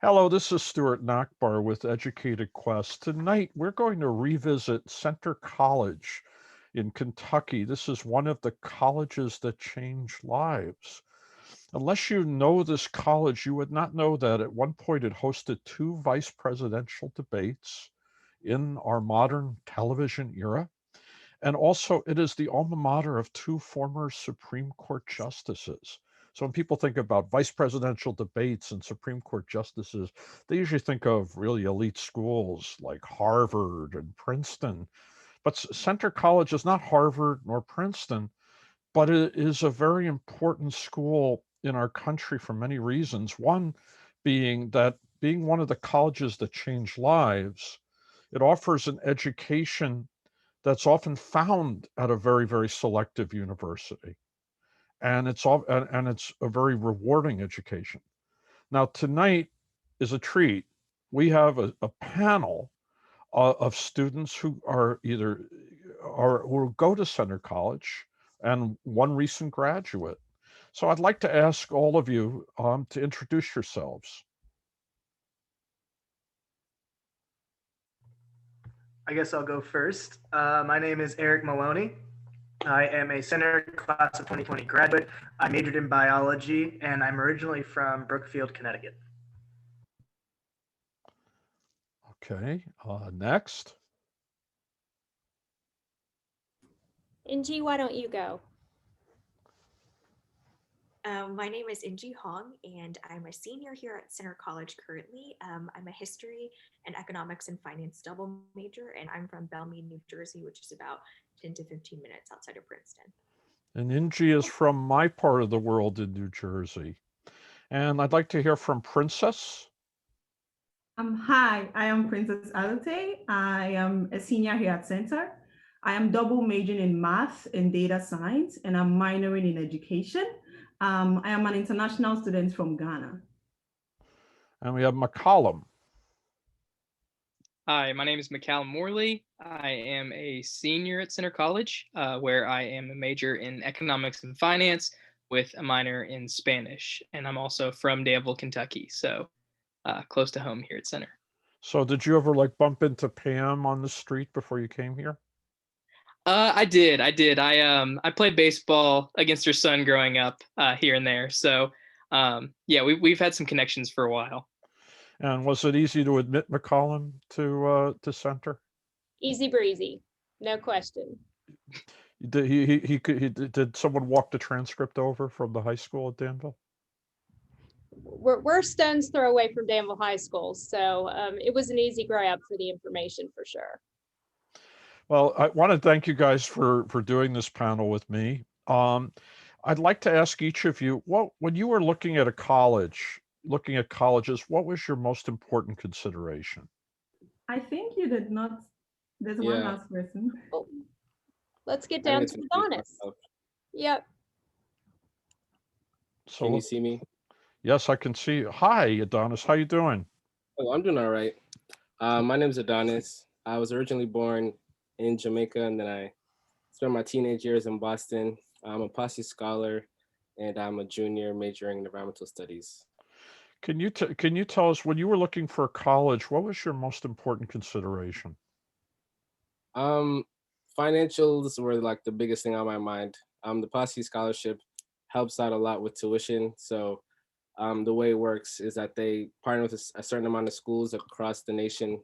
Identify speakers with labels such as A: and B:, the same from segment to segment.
A: Hello, this is Stuart Nachbar with Educated Quest. Tonight, we're going to revisit Center College in Kentucky. This is one of the colleges that change lives. Unless you know this college, you would not know that at one point it hosted two vice presidential debates in our modern television era. And also, it is the alma mater of two former Supreme Court justices. So when people think about vice presidential debates and Supreme Court justices, they usually think of really elite schools like Harvard and Princeton. But Center College is not Harvard nor Princeton, but it is a very important school in our country for many reasons. One being that being one of the colleges that change lives, it offers an education that's often found at a very, very selective university. And it's a very rewarding education. Now, tonight is a treat. We have a panel of students who are either or who go to Center College and one recent graduate. So I'd like to ask all of you to introduce yourselves.
B: I guess I'll go first. My name is Eric Maloney. I am a Center Class of 2020 graduate. I majored in biology, and I'm originally from Brookfield, Connecticut.
A: Okay, next.
C: Inji, why don't you go?
D: My name is Inji Hong, and I'm a senior here at Center College currently. I'm a history and economics and finance double major, and I'm from Belmead, New Jersey, which is about 10 to 15 minutes outside of Princeton.
A: And Inji is from my part of the world in New Jersey. And I'd like to hear from Princess.
E: Hi, I am Princess Alute. I am a senior here at Center. I am double majoring in math and data science, and I'm minoring in education. I am an international student from Ghana.
A: And we have McCollum.
F: Hi, my name is McCallum Morley. I am a senior at Center College, where I am a major in economics and finance with a minor in Spanish. And I'm also from Danville, Kentucky, so close to home here at Center.
A: So did you ever like bump into Pam on the street before you came here?
F: I did. I played baseball against her son growing up here and there. So yeah, we've had some connections for a while.
A: And was it easy to admit McCollum to Center?
C: Easy breezy, no question.
A: Did someone walk the transcript over from the high school at Danville?
C: We're stone's throw away from Danville High School, so it was an easy grab for the information for sure.
A: Well, I want to thank you guys for doing this panel with me. I'd like to ask each of you, when you were looking at looking at colleges, what was your most important consideration?
E: I think you did not. There's one last person.
C: Oh, let's get down to Adonis. Yep.
A: So,
G: can you see me?
A: Yes, I can see you. Hi, Adonis. How you doing?
G: Oh, I'm doing all right. My name is Adonis. I was originally born in Jamaica, and then I spent my teenage years in Boston. I'm a Posse scholar, and I'm a junior majoring in environmental studies.
A: Can you tell us, when you were looking for a college, what was your most important consideration?
G: Financials were like the biggest thing on my mind. The Posse scholarship helps out a lot with tuition. So the way it works is that they partner with a certain amount of schools across the nation,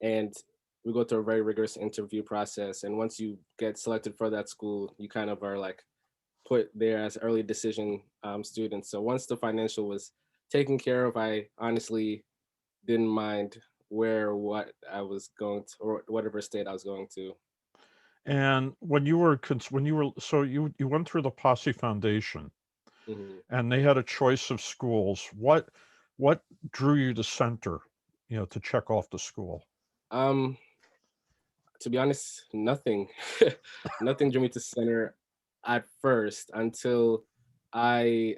G: and we go through a very rigorous interview process. And once you get selected for that school, you kind of are like put there as early decision students. So once the financial was taken care of, I honestly didn't mind what I was going to, or whatever state I was going to.
A: And when you were so you went through the Posse Foundation, and they had a choice of schools. What drew you to Center, to check off the school?
G: To be honest, nothing. Nothing drew me to Center at first until I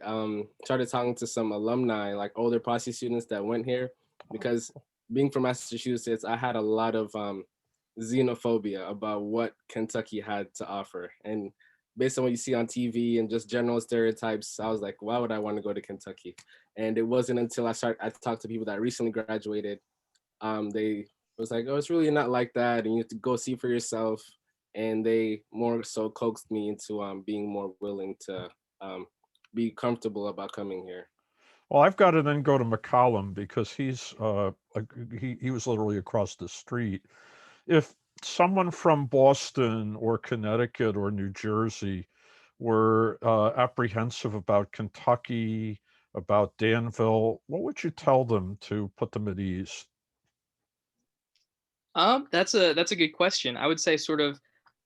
G: started talking to some alumni, like older Posse students that went here, because being from Massachusetts, I had a lot of xenophobia about what Kentucky had to offer. And based on what you see on TV and just general stereotypes, I was like, why would I want to go to Kentucky? And it wasn't until I talked to people that recently graduated, they was like, oh, it's really not like that, and you have to go see for yourself. And they more so coaxed me into being more willing to be comfortable about coming here.
A: Well, I've got to then go to McCollum because he was literally across the street. If someone from Boston or Connecticut or New Jersey were apprehensive about Kentucky, about Danville, what would you tell them to put them at ease?
F: That's a good question. I would say sort of,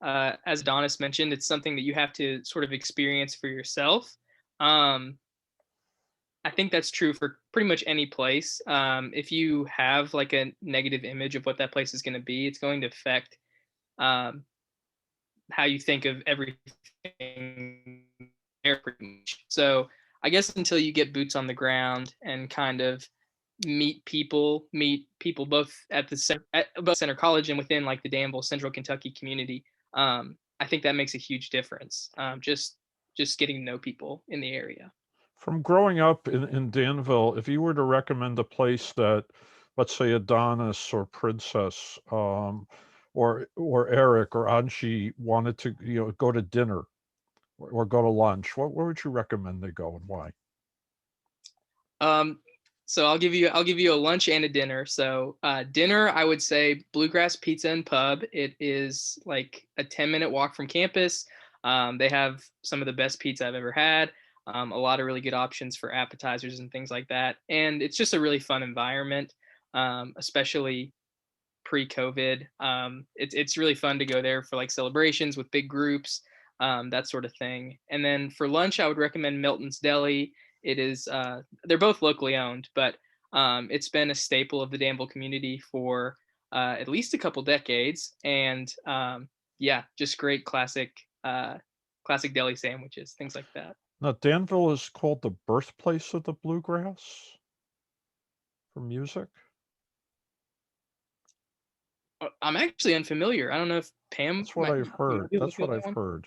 F: as Adonis mentioned, it's something that you have to sort of experience for yourself. Um, I think that's true for pretty much any place. If you have like a negative image of what that place is going to be, it's going to affect um, how you think of everything there pretty much. So I guess until you get boots on the ground and kind of meet people both at both Center College and within like the Danville Central Kentucky community, I think that makes a huge difference. Just getting to know people in the area.
A: From growing up in Danville, if you were to recommend a place that, let's say, Adonis or Princess, or Eric or Anshi wanted to, go to dinner or go to lunch, where would you recommend they go and why?
F: So I'll give you a lunch and a dinner. So dinner, I would say Bluegrass Pizza and Pub. It is like a 10-minute walk from campus. They have some of the best pizza I've ever had. A lot of really good options for appetizers and things like that. And it's just a really fun environment, especially pre-COVID. It's really fun to go there for like celebrations with big groups, that sort of thing. And then for lunch, I would recommend Milton's Deli. It is they're both locally owned, but it's been a staple of the Danville community for at least a couple decades. And yeah, just great classic deli sandwiches, things like that.
A: Now, Danville is called the birthplace of the bluegrass for music.
F: I'm actually unfamiliar. I don't know if Pam.
A: That's what I've heard. That's what I've heard.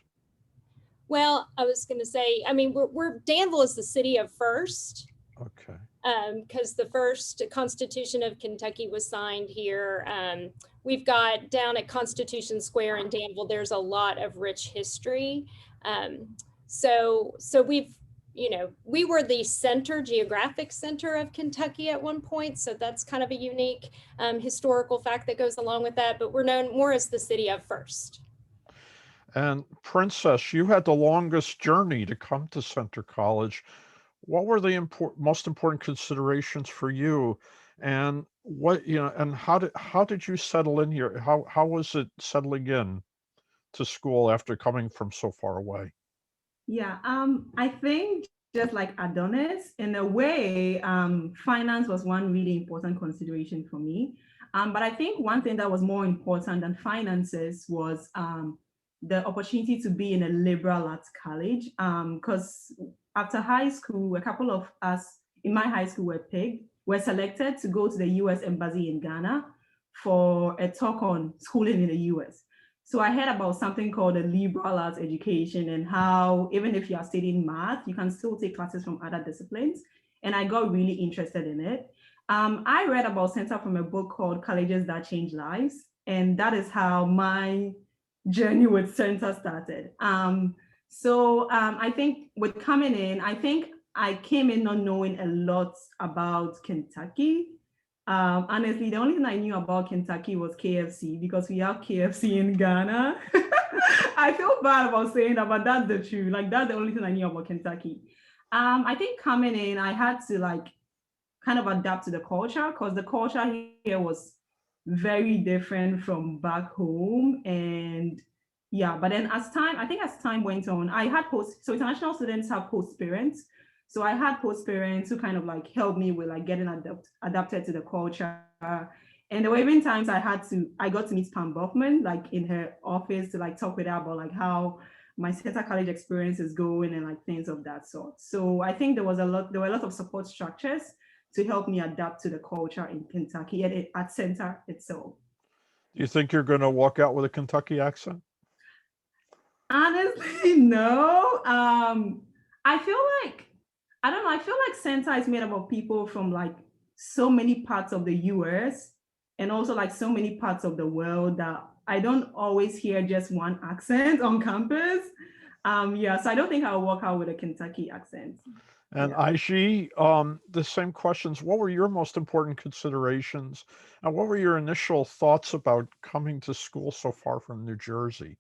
C: Well, I was going to say, I mean, we're Danville is the city of first.
A: Okay.
C: Because the first Constitution of Kentucky was signed here. We've got down at Constitution Square in Danville, there's a lot of rich history. So we've, we were the geographic center of Kentucky at one point. So that's kind of a unique historical fact that goes along with that, but we're known more as the city of first.
A: And Princess, you had the longest journey to come to Center College. What were the most important considerations for you? And and how did you settle in here? How was it settling in to school after coming from so far away?
E: Yeah, I think just like Adonis, in a way, finance was one really important consideration for me. But I think one thing that was more important than finances was the opportunity to be in a liberal arts college. Because after high school, a couple of us in my high school were selected to go to the US Embassy in Ghana for a talk on schooling in the US. So I heard about something called a liberal arts education and how even if you are studying math, you can still take classes from other disciplines. And I got really interested in it. I read about Center from a book called Colleges That Change Lives. And that is how my journey with Center started. I think with coming in, I think I came in not knowing a lot about Kentucky. Honestly, the only thing I knew about Kentucky was KFC because we have KFC in Ghana. I feel bad about saying that, but that's the truth. Like that's the only thing I knew about Kentucky. I think coming in, I had to kind of adapt to the culture because the culture here was very different from back home. And yeah, but then as time went on, I had so international students have host parents. So I had host parents who kind of helped me with getting adapted to the culture. And there were even times I got to meet Pam Buffman, in her office to talk with her about how my Center College experience is going and things of that sort. So I think there were a lot of support structures to help me adapt to the culture in Kentucky at Center itself.
A: Do you think you're going to walk out with a Kentucky accent?
E: Honestly, no. I feel like I don't know. I feel like Santa is made up of people from like so many parts of the US and also like so many parts of the world that I don't always hear just one accent on campus. Yeah, so I don't think I'll work out with a Kentucky accent.
A: And
E: Yeah.
A: IG, the same questions. What were your most important considerations? And what were your initial thoughts about coming to school so far from New Jersey?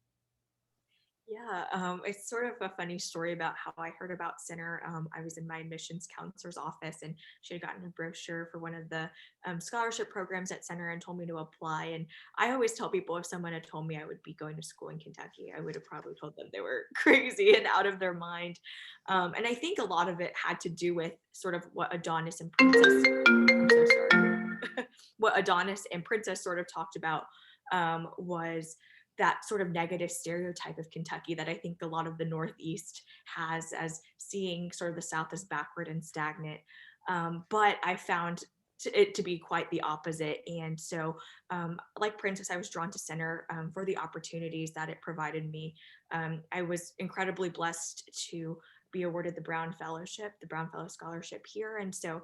D: Yeah, it's sort of a funny story about how I heard about Center. I was in my admissions counselor's office, and she had gotten a brochure for one of the scholarship programs at Center and told me to apply. And I always tell people, if someone had told me I would be going to school in Kentucky, I would have probably told them they were crazy and out of their mind. And I think a lot of it had to do with sort of what Adonis and Princess, I'm so sorry, what Adonis and Princess sort of talked about, was that sort of negative stereotype of Kentucky that I think a lot of the Northeast has, as seeing sort of the South as backward and stagnant. But I found it to be quite the opposite. And so, like Princess, I was drawn to Center for the opportunities that it provided me. I was incredibly blessed to be awarded the Brown Fellowship, the Brown Fellow Scholarship here. And so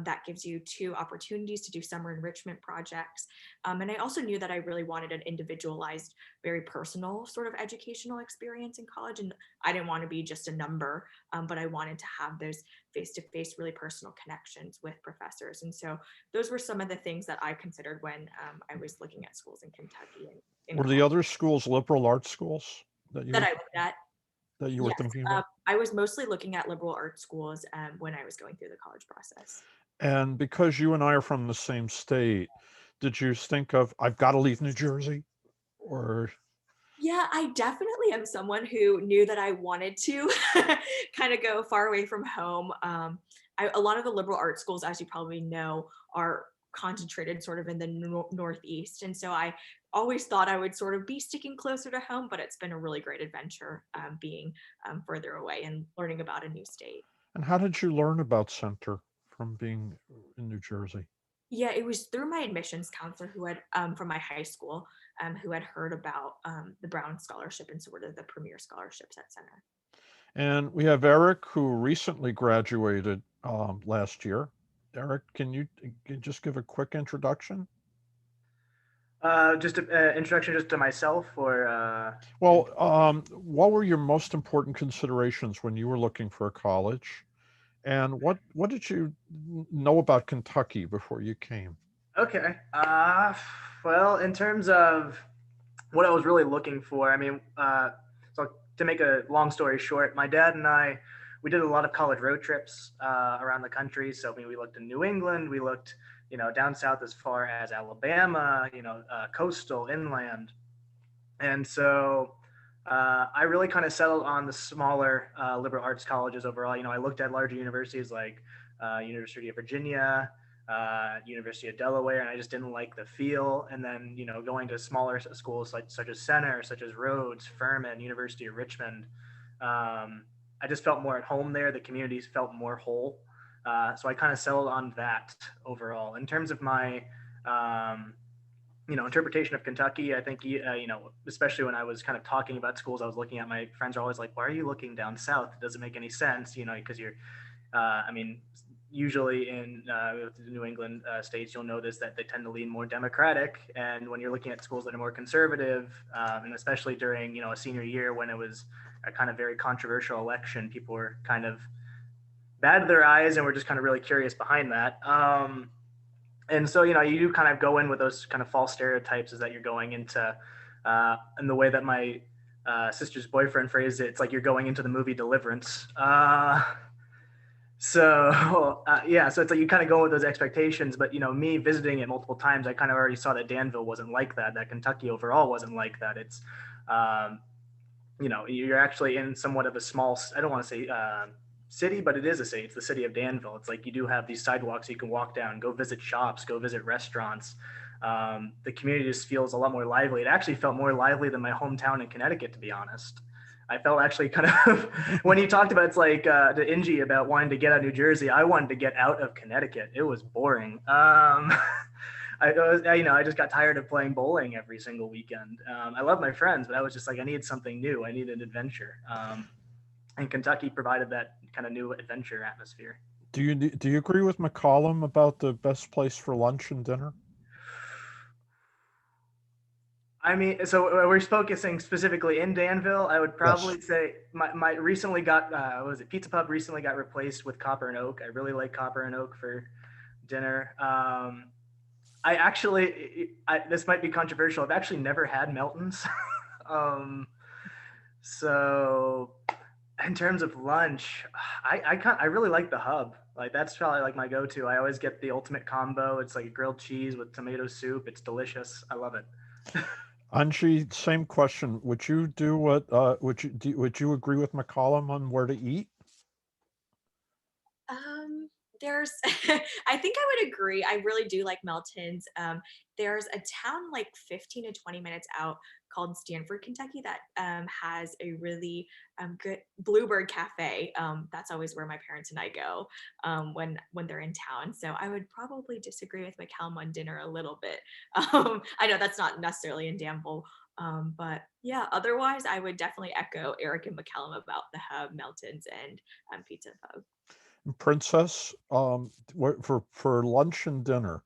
D: that gives you 2 opportunities to do summer enrichment projects. And I also knew that I really wanted an individualized, very personal sort of educational experience in college. And I didn't want to be just a number, but I wanted to have those face-to-face, really personal connections with professors. And so those were some of the things that I considered when I was looking at schools in Kentucky and in
A: Were the
D: college
A: other schools liberal arts schools that
D: that I looked at.
A: you were
D: Yes,
A: thinking about?
D: I was mostly looking at liberal arts schools when I was going through the college process.
A: And because you and I are from the same state, did you think of, I've got to leave New Jersey? Or
D: Yeah, I definitely am someone who knew that I wanted to kind of go far away from home. A lot of the liberal arts schools, as you probably know, are concentrated sort of in the Northeast. And so I always thought I would sort of be sticking closer to home, but it's been a really great adventure being further away and learning about a new state.
A: and how did you learn about Center from being in New Jersey?
D: Yeah, it was through my admissions counselor who had from my high school who had heard about the Brown Scholarship and sort of the premier scholarships at Center.
A: And we have Eric, who recently graduated last year. Eric, can you just give a quick introduction?
B: Just an introduction just to myself, or
A: Well, what were your most important considerations when you were looking for a college? And what did you know about Kentucky before you came?
B: okay. Well, in terms of what I was really looking for, I mean, so to make a long story short, my dad and I, we did a lot of college road trips around the country. So I mean, we looked in New England, we looked, down south as far as Alabama, coastal, inland, and so I really kind of settled on the smaller liberal arts colleges overall. I looked at larger universities like University of Virginia, University of Delaware, and I just didn't like the feel. And then, going to smaller schools such as Center, such as Rhodes, Furman, University of Richmond, I just felt more at home there. The communities felt more whole. So I kind of settled on that overall. In terms of my interpretation of Kentucky, I think, especially when I was kind of talking about schools I was looking at, my friends are always like, why are you looking down south? It doesn't make any sense, because you're, usually in the New England states, you'll notice that they tend to lean more Democratic. And when you're looking at schools that are more conservative, and especially during, a senior year when it was a kind of very controversial election, people were kind of bad to their eyes and were just kind of really curious behind that. And so, you do kind of go in with those kind of false stereotypes, is that you're going into, and the way that my sister's boyfriend phrased it, it's like you're going into the movie Deliverance. So it's like you kind of go with those expectations, but me visiting it multiple times, I kind of already saw that Danville wasn't like that Kentucky overall wasn't like that. It's you're actually in somewhat of a small, I don't want to say city, but it is a city. It's the city of Danville. It's like you do have these sidewalks you can walk down, go visit shops, go visit restaurants. The community just feels a lot more lively. It actually felt more lively than my hometown in Connecticut, to be honest. I felt actually kind of, when you talked about, it's like to Ingie about wanting to get out of New Jersey, I wanted to get out of Connecticut. It was boring. I just got tired of playing bowling every single weekend. I love my friends, but I was just like, I need something new. I need an adventure. and Kentucky provided that kind of new adventure atmosphere.
A: Do you agree with McCollum about the best place for lunch and dinner?
B: I mean, so we're focusing specifically in Danville. I would
A: Yes.
B: probably say my recently got what was it? Pizza Pub recently got replaced with Copper and Oak. I really like Copper and Oak for dinner. I actually, this might be controversial. I've actually never had Melton's. um, so in terms of lunch, I really like the Hub. Like that's probably like my go-to. I always get the ultimate combo. It's like a grilled cheese with tomato soup. It's delicious. I love it.
A: Angie, same question. Would you do what? Would you agree with McCollum on where to eat?
D: There's, I think I would agree. I really do like Melton's. There's a town like 15 to 20 minutes out called Stanford, Kentucky, that has a really good Bluebird Cafe. That's always where my parents and I go when they're in town. So I would probably disagree with McCallum on dinner a little bit. I know that's not necessarily in Danville, but yeah, otherwise I would definitely echo Eric and McCallum about the Hub, Melton's, and Pizza Pub.
A: Princess, for lunch and dinner,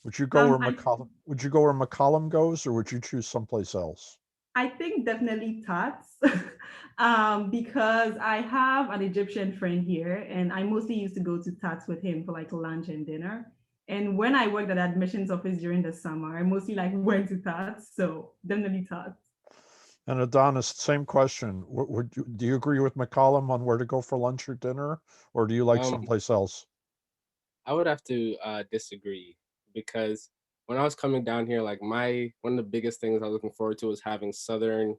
A: would you go
E: Um,
A: where
E: I,
A: McCollum goes, or would you choose someplace else?
E: I think definitely Tots, because I have an Egyptian friend here, and I mostly used to go to Tots with him for like lunch and dinner. And when I worked at admissions office during the summer, I mostly like went to Tots, so definitely Tots.
A: And Adonis, same question. Do you agree with McCollum on where to go for lunch or dinner, or do you like
G: Um,
A: someplace else?
G: I would have to disagree because when I was coming down here, like one of the biggest things I was looking forward to was having Southern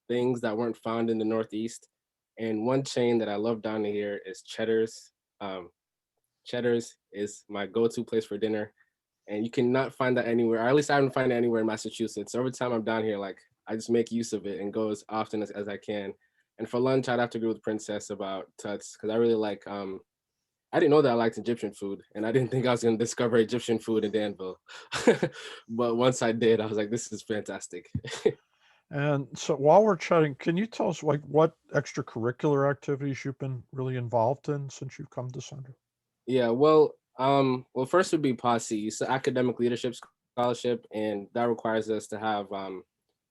G: things that weren't found in the Northeast. And one chain that I love down here is Cheddar's. Um, Cheddar's is my go-to place for dinner, and you cannot find that anywhere. Or at least I haven't found it anywhere in Massachusetts. So every time I'm down here, like I just make use of it and go as often as I can. And for lunch, I'd have to agree with Princess about Tuts because I really like. I didn't know that I liked Egyptian food, and I didn't think I was going to discover Egyptian food in Danville. But once I did, I was like, "This is fantastic."
A: And so while we're chatting, can you tell us like what extracurricular activities you've been really involved in since you've come to Center?
G: Yeah, well, first would be Posse. It's an academic leadership scholarship, and that requires us to have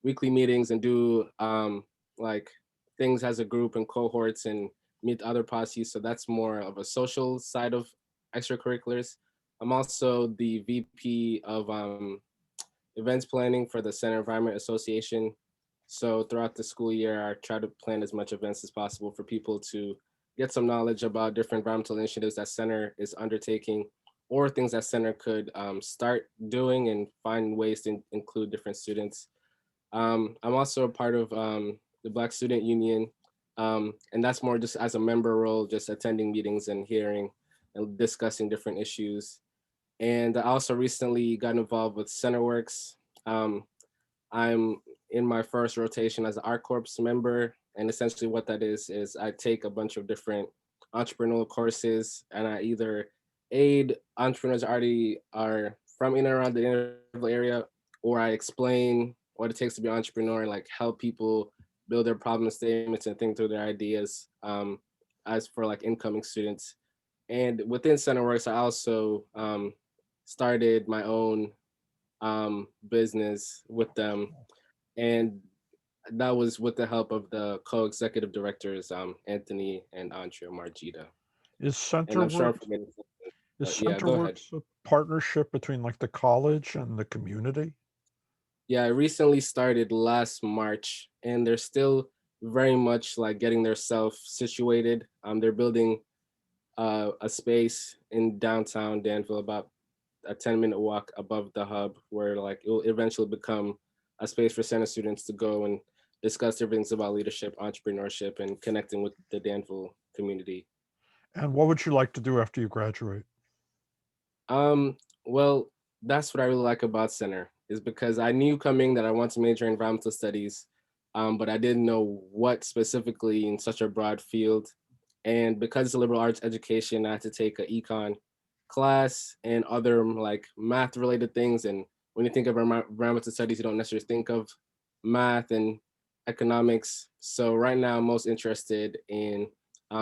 G: weekly meetings and do like things as a group and cohorts and meet other posses. So that's more of a social side of extracurriculars. I'm also the VP of events planning for the Center Environment Association. So throughout the school year, I try to plan as much events as possible for people to get some knowledge about different environmental initiatives that Center is undertaking or things that Center could start doing and find ways to include different students. I'm also a part of the Black Student Union, and that's more just as a member role, just attending meetings and hearing and discussing different issues. And I also recently got involved with CenterWorks. Um, I'm in my first rotation as an Art Corps member, and essentially what that is I take a bunch of different entrepreneurial courses, and I either aid entrepreneurs already are from in and around the Danville area, or I explain what it takes to be an entrepreneur, like help people build their problem statements and think through their ideas as for like incoming students. And within CenterWorks, I also started my own business with them, and that was with the help of the co-executive directors, Anthony and Andrea Margita.
A: Is
G: And I'm sure I'm
A: CenterWorks
G: forgetting something,
A: is
G: but yeah, go ahead.
A: CenterWorks a partnership between like the college and the community?
G: Yeah, I recently started last March, and they're still very much like getting their self situated. They're building a space in downtown Danville, about a 10-minute walk above the hub, where like it will eventually become a space for center students to go and discuss different things about leadership, entrepreneurship, and connecting with the Danville community.
A: And what would you like to do after you graduate?
G: Well, that's what I really like about Center is because I knew coming that I want to major in environmental studies, but I didn't know what specifically in such a broad field. And because it's a liberal arts education, I had to take an econ class and other like math related things. And when you think of environmental studies, you don't necessarily think of math. And economics. So right now I'm most interested in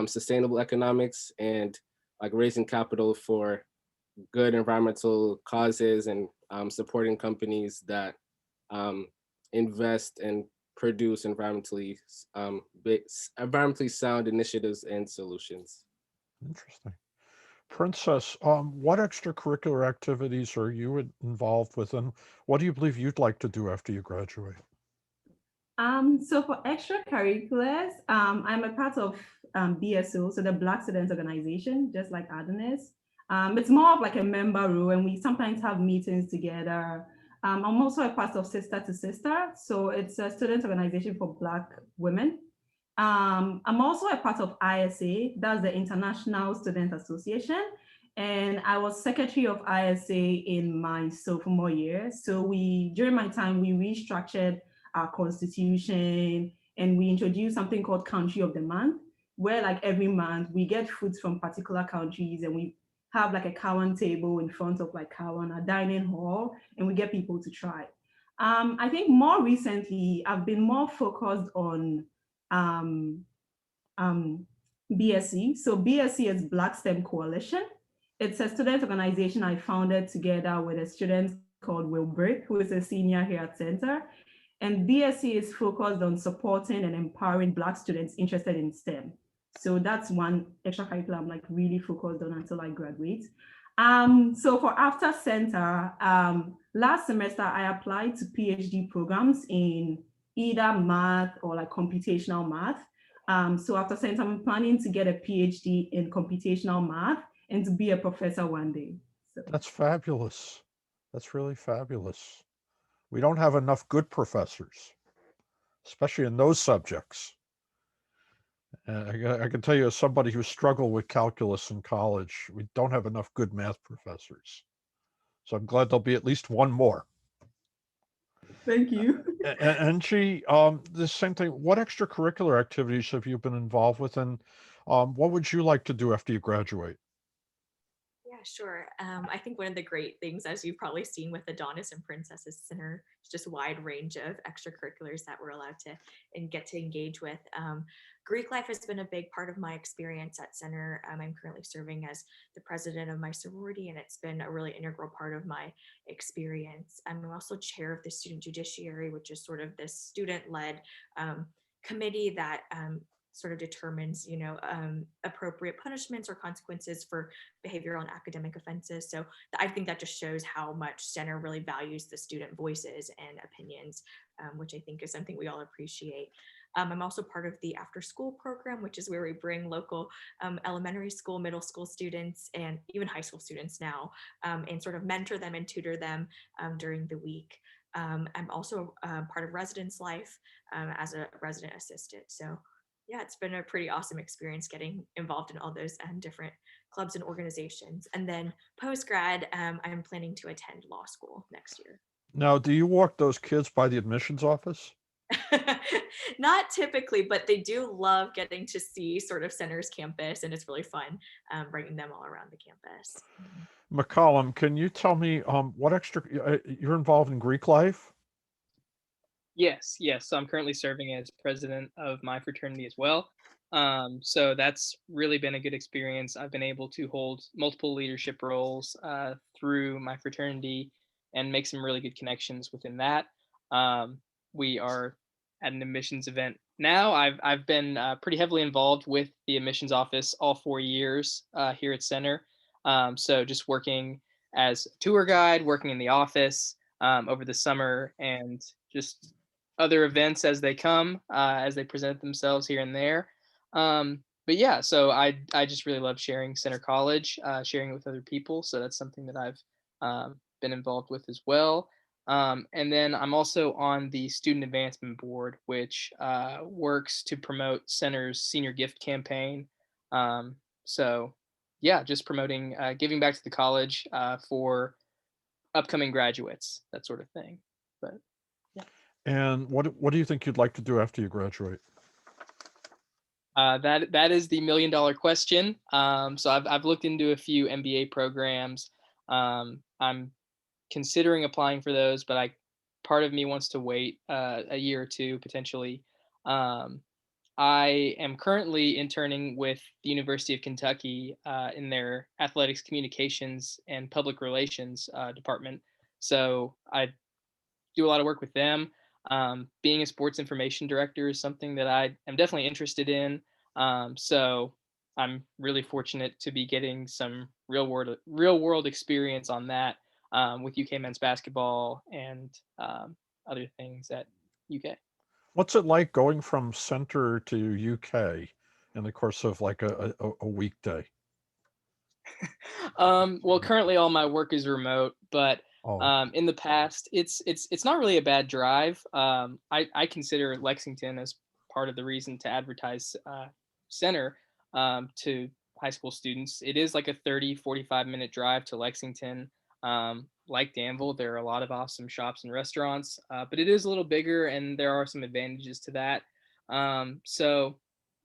G: sustainable economics and like raising capital for good environmental causes and supporting companies that um, invest and produce environmentally sound initiatives and solutions.
A: Interesting. Princess, what extracurricular activities are you involved with, and what do you believe you'd like to do after you graduate?
E: So for extracurriculars, I'm a part of BSO, so the Black Students Organization, just like Adonis. It's more of like a member role, and we sometimes have meetings together. I'm also a part of Sister to Sister, so it's a student organization for Black women. I'm also a part of ISA, that's the International Student Association, and I was secretary of ISA in my sophomore year. So during my time, we restructured our constitution, and we introduced something called Country of the Month, where like every month we get foods from particular countries, and we have like a Kawan table in front of like Kawan, a dining hall, and we get people to try. I think more recently, I've been more focused on um, BSE. So BSE is Black STEM Coalition. It's a student organization I founded together with a student called Will Brick, who is a senior here at Center. And BSE is focused on supporting and empowering Black students interested in STEM. So that's one extracurricular I'm like really focused on until I graduate. So for after Center, last semester I applied to PhD programs in either math or like computational math. So after Center, I'm planning to get a PhD in computational math and to be a professor one day. So
A: That's fabulous. That's really fabulous. We don't have enough good professors, especially in those subjects. I can tell you, as somebody who struggled with calculus in college, we don't have enough good math professors. So I'm glad there'll be at least one more.
E: thank you.
A: Angie, the same thing. What extracurricular activities have you been involved with, and what would you like to do after you graduate?
D: Yeah, sure. I think one of the great things, as you've probably seen with Adonis and Princesses Center, is just a wide range of extracurriculars that we're allowed to and get to engage with. Greek life has been a big part of my experience at Center. I'm currently serving as the president of my sorority, and it's been a really integral part of my experience. I'm also chair of the student judiciary, which is sort of this student-led committee that sort of determines, appropriate punishments or consequences for behavioral and academic offenses. So I think that just shows how much Center really values the student voices and opinions, which I think is something we all appreciate. I'm also part of the after school program, which is where we bring local elementary school, middle school students, and even high school students now, and sort of mentor them and tutor them during the week. I'm also part of residence life as a resident assistant. So yeah, it's been a pretty awesome experience getting involved in all those different clubs and organizations. And then post grad, I'm planning to attend law school next year.
A: Now, do you walk those kids by the admissions office?
D: Not typically, but they do love getting to see sort of Center's campus, and it's really fun bringing them all around the campus.
A: McCollum, can you tell me what you're involved in Greek life?
F: Yes. So I'm currently serving as president of my fraternity as well. So that's really been a good experience. I've been able to hold multiple leadership roles through my fraternity and make some really good connections within that. We are at an admissions event now. I've been pretty heavily involved with the admissions office all 4 years here at Center. So just working as a tour guide, working in the office over the summer, and just other events as they come, as they present themselves here and there. But yeah, so I just really love sharing Center College, sharing it with other people. So that's something that I've been involved with as well. And then I'm also on the Student Advancement Board, which works to promote Center's Senior Gift Campaign. So yeah, just promoting, giving back to the college for upcoming graduates, that sort of thing. But yeah.
A: And what do you think you'd like to do after you graduate?
F: That is the $1 million question. So I've looked into a few MBA programs. I'm considering applying for those, but part of me wants to wait a year or two potentially Um, I am currently interning with the University of Kentucky in their athletics communications and public relations department. So I do a lot of work with them. Being a sports information director is something that I am definitely interested in. So I'm really fortunate to be getting some real world experience on that with UK men's basketball and other things at UK.
A: What's it like going from center to UK in the course of like a weekday?
F: Well, currently all my work is remote, but
A: Oh,
F: in the past, it's not really a bad drive. I consider Lexington as part of the reason to advertise center to high school students. It is like a 30-45 minute drive to Lexington. Like Danville, there are a lot of awesome shops and restaurants, but it is a little bigger, and there are some advantages to that. So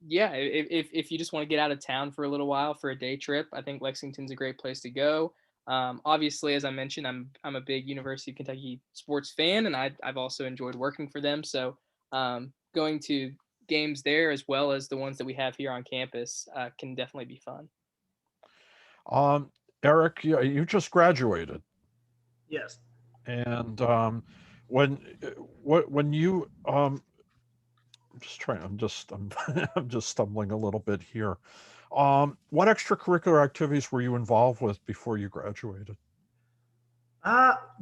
F: yeah, if you just want to get out of town for a little while for a day trip, I think Lexington's a great place to go. Obviously, as I mentioned, I'm a big University of Kentucky sports fan, and I've also enjoyed working for them. So going to games there as well as the ones that we have here on campus can definitely be fun.
A: um, Eric, you just graduated,
B: Yes.
A: and when when you I'm just trying. I'm just stumbling a little bit here. What extracurricular activities were you involved with before you graduated?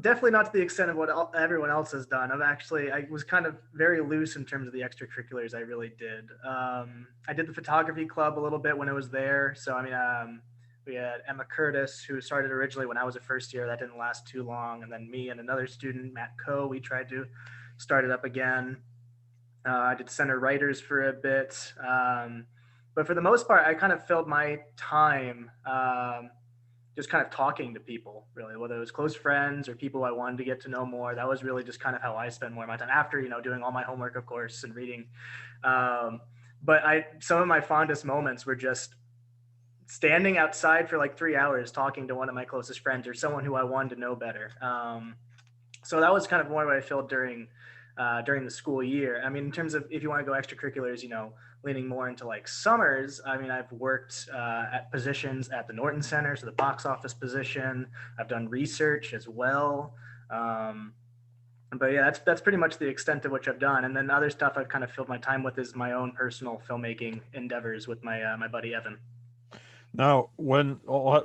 B: Definitely not to the extent of what everyone else has done. I was kind of very loose in terms of the extracurriculars I really did. I did the photography club a little bit when I was there. So, I mean, we had Emma Curtis, who started originally when I was a first year. That didn't last too long. And then me and another student, Matt Coe, we tried to start it up again. I did center writers for a bit. But for the most part, I kind of filled my time just kind of talking to people, really, whether it was close friends or people I wanted to get to know more. That was really just kind of how I spent more of my time after, doing all my homework, of course, and reading. But some of my fondest moments were just standing outside for like 3 hours talking to one of my closest friends or someone who I wanted to know better. So that was kind of more what I felt during the school year. I mean, in terms of if you want to go extracurriculars, leaning more into like summers. I mean, I've worked at positions at the Norton Center, so the box office position. I've done research as well. But yeah, that's pretty much the extent of which I've done. And then other stuff I've kind of filled my time with is my own personal filmmaking endeavors with my buddy Evan.
A: Now, when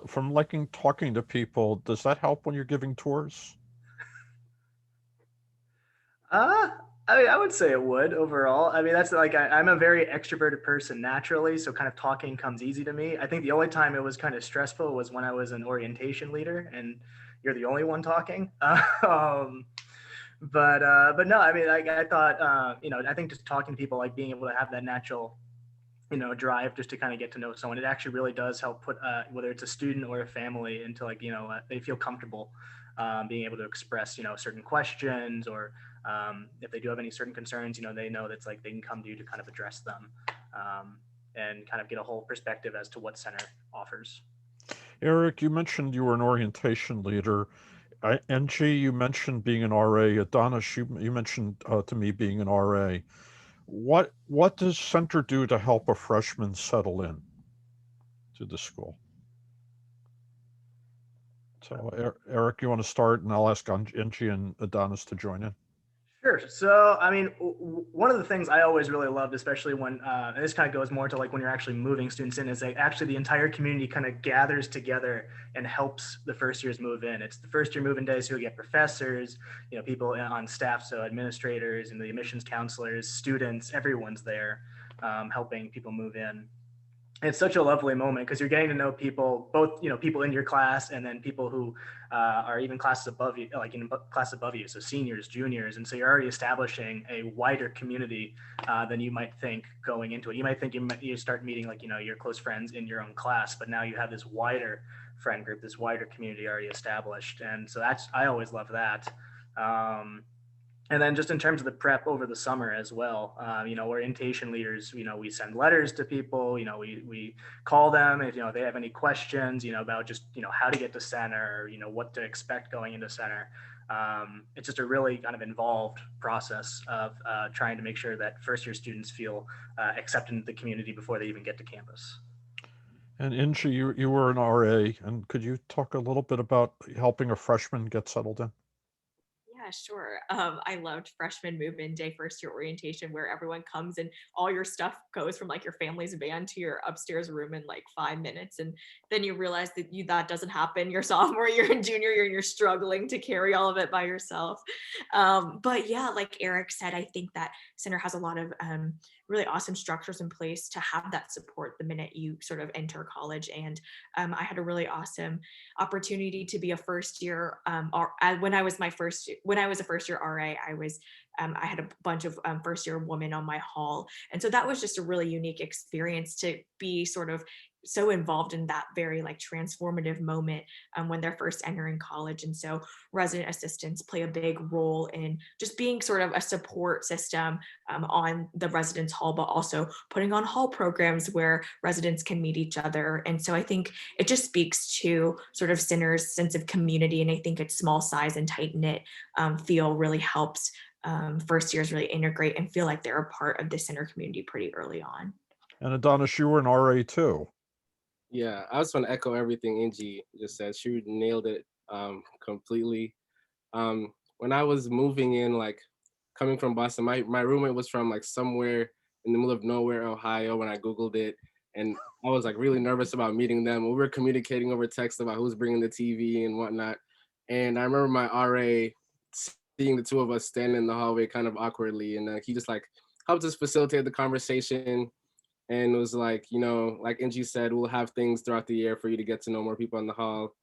A: from liking talking to people, does that help when you're giving tours?
B: Uh, I would say it would overall. I mean, that's like I'm a very extroverted person naturally, so kind of talking comes easy to me. I think the only time it was kind of stressful was when I was an orientation leader and you're the only one talking. But no, I mean, I thought I think just talking to people, like being able to have that natural drive just to kind of get to know someone, it actually really does help put whether it's a student or a family into like they feel comfortable being able to express certain questions, or if they do have any certain concerns, they know that's like they can come to you to kind of address them, and kind of get a whole perspective as to what center offers.
A: Eric, you mentioned you were an orientation leader. NG, you mentioned being an RA. Adonis, you mentioned to me being an RA. What does Center do to help a freshman settle in to the school? So, Eric, you want to start, and I'll ask NG and Adonis to join in.
B: Sure. So, I mean, one of the things I always really loved, especially when, and this kind of goes more to like when you're actually moving students in, is that actually the entire community kind of gathers together and helps the first years move in. It's the first year move-in day, so you get professors, people on staff, so administrators and the admissions counselors, students, everyone's there helping people move in. It's such a lovely moment because you're getting to know people, both people in your class and then people who are even classes above you, like in class above you, so seniors, juniors, and so you're already establishing a wider community than you might think going into it. You might think you start meeting like your close friends in your own class, but now you have this wider friend group, this wider community already established, and so I always love that. And then just in terms of the prep over the summer as well, orientation leaders, we send letters to people, we call them if, they have any questions, about just, how to get to center, what to expect going into center. It's just a really kind of involved process of trying to make sure that first year students feel accepted into the community before they even get to campus.
A: And Inji, you were an RA, and could you talk a little bit about helping a freshman get settled in?
D: Yeah, sure. I loved freshman move-in day, first year orientation, where everyone comes and all your stuff goes from like your family's van to your upstairs room in like 5 minutes, and then you realize that doesn't happen your sophomore year and junior year, and you're struggling to carry all of it by yourself. But yeah, like Eric said, I think that Center has a lot of really awesome structures in place to have that support the minute you sort of enter college. And I had a really awesome opportunity to be a first year when I was a first year RA. I had a bunch of first year women on my hall, and so that was just a really unique experience to be sort of so involved in that very like transformative moment when they're first entering college. And so resident assistants play a big role in just being sort of a support system on the residence hall, but also putting on hall programs where residents can meet each other. And so I think it just speaks to sort of Center's sense of community. And I think its small size and tight knit feel really helps first years really integrate and feel like they're a part of the Center community pretty early on.
A: And Adonis, you were an RA too.
G: Yeah, I just want to echo everything Inji just said. She nailed it completely. When I was moving in, like coming from Boston, my roommate was from like somewhere in the middle of nowhere, Ohio, when I Googled it. And I was like really nervous about meeting them. We were communicating over text about who's bringing the TV and whatnot. And I remember my RA seeing the two of us standing in the hallway kind of awkwardly. And he just like helped us facilitate the conversation. And it was like, like Inji said, we'll have things throughout the year for you to get to know more people in the hall.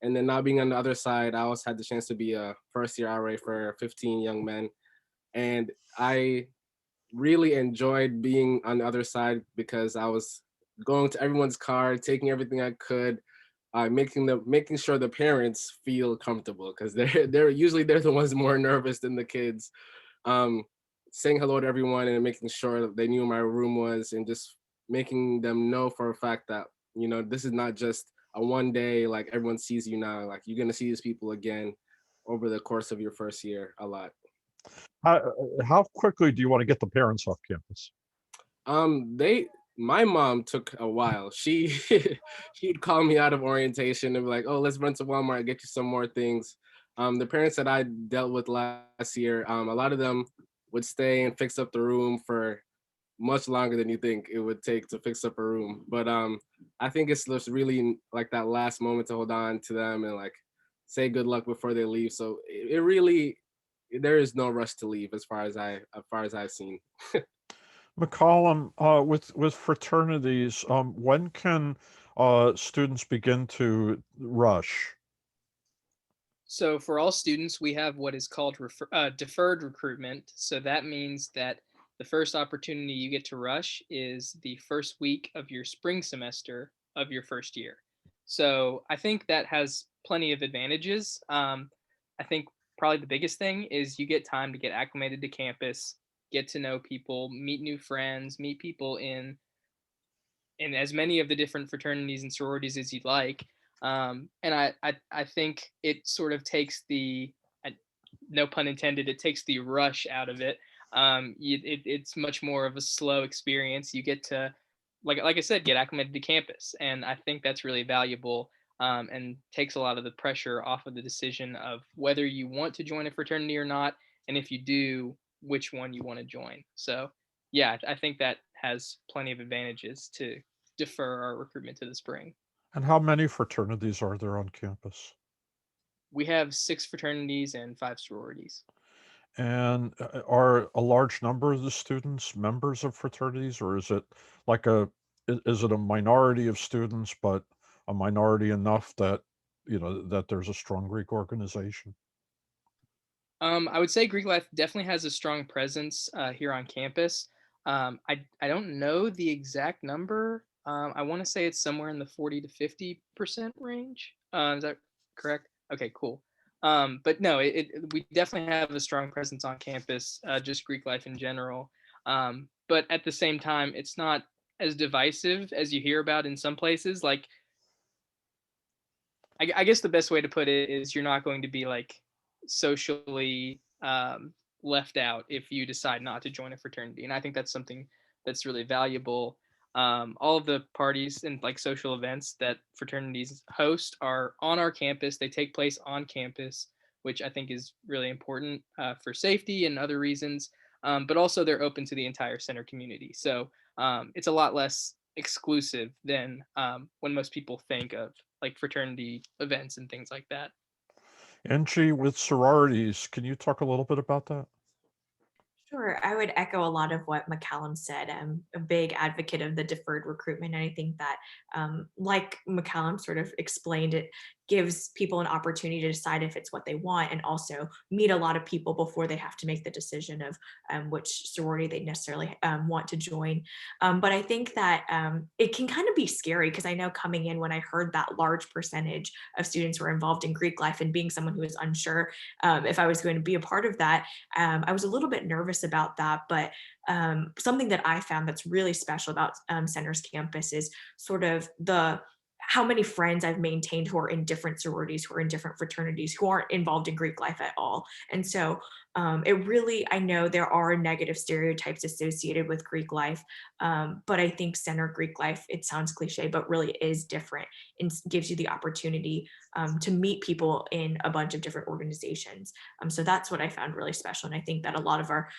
G: And then now being on the other side, I also had the chance to be a first year RA for 15 young men. And I really enjoyed being on the other side because I was going to everyone's car, taking everything I could, making sure the parents feel comfortable because they're usually the ones more nervous than the kids. Saying hello to everyone and making sure that they knew where my room was, and just making them know for a fact that this is not just a one day, like everyone sees you now, like you're gonna see these people again over the course of your first year a lot.
A: How quickly do you want to get the parents off campus?
G: My mom took a while. She'd call me out of orientation and be like, "Oh, let's run to Walmart and get you some more things." The parents that I dealt with last year, a lot of them would stay and fix up the room for much longer than you think it would take to fix up a room. But I think it's just really like that last moment to hold on to them and like say good luck before they leave. So it really, there is no rush to leave as far as I've seen.
A: McCollum, with fraternities, when can students begin to rush?
F: So for all students, we have what is called deferred recruitment. So that means that the first opportunity you get to rush is the first week of your spring semester of your first year. So I think that has plenty of advantages. I think probably the biggest thing is you get time to get acclimated to campus, get to know people, meet new friends, meet people in as many of the different fraternities and sororities as you'd like. And I think it sort of takes no pun intended, it takes the rush out of it. It's much more of a slow experience. You get to, like I said, get acclimated to campus, and I think that's really valuable, and takes a lot of the pressure off of the decision of whether you want to join a fraternity or not, and if you do, which one you want to join. So yeah, I think that has plenty of advantages to defer our recruitment to the spring.
A: And how many fraternities are there on campus?
F: We have 6 fraternities and 5 sororities.
A: And are a large number of the students members of fraternities, or is it like is it a minority of students, but a minority enough that that there's a strong Greek organization?
F: I would say Greek life definitely has a strong presence here on campus. I don't know the exact number. I want to say it's somewhere in the 40 to 50% range. Is that correct? Okay, cool. But no, we definitely have a strong presence on campus, just Greek life in general. But at the same time, it's not as divisive as you hear about in some places. Like, I guess the best way to put it is you're not going to be like socially left out if you decide not to join a fraternity. And I think that's something that's really valuable. All of the parties and like social events that fraternities host are on our campus. They take place on campus, which I think is really important for safety and other reasons. But also they're open to the entire center community. So it's a lot less exclusive than when most people think of like fraternity events and things like that.
A: Angie, with sororities, can you talk a little bit about that?
D: Sure, I would echo a lot of what McCallum said. I'm a big advocate of the deferred recruitment, and I think that, like McCallum sort of explained, it gives people an opportunity to decide if it's what they want, and also meet a lot of people before they have to make the decision of which sorority they necessarily want to join. But I think that it can kind of be scary because I know coming in when I heard that large percentage of students were involved in Greek life, and being someone who was unsure if I was going to be a part of that, I was a little bit nervous about that. But something that I found that's really special about Center's campus is sort of how many friends I've maintained who are in different sororities, who are in different fraternities, who aren't involved in Greek life at all. And so it really, I know there are negative stereotypes associated with Greek life, but I think Center Greek life, it sounds cliche, but really is different and gives you the opportunity to meet people in a bunch of different organizations. So that's what I found really special. And I think that a lot of our,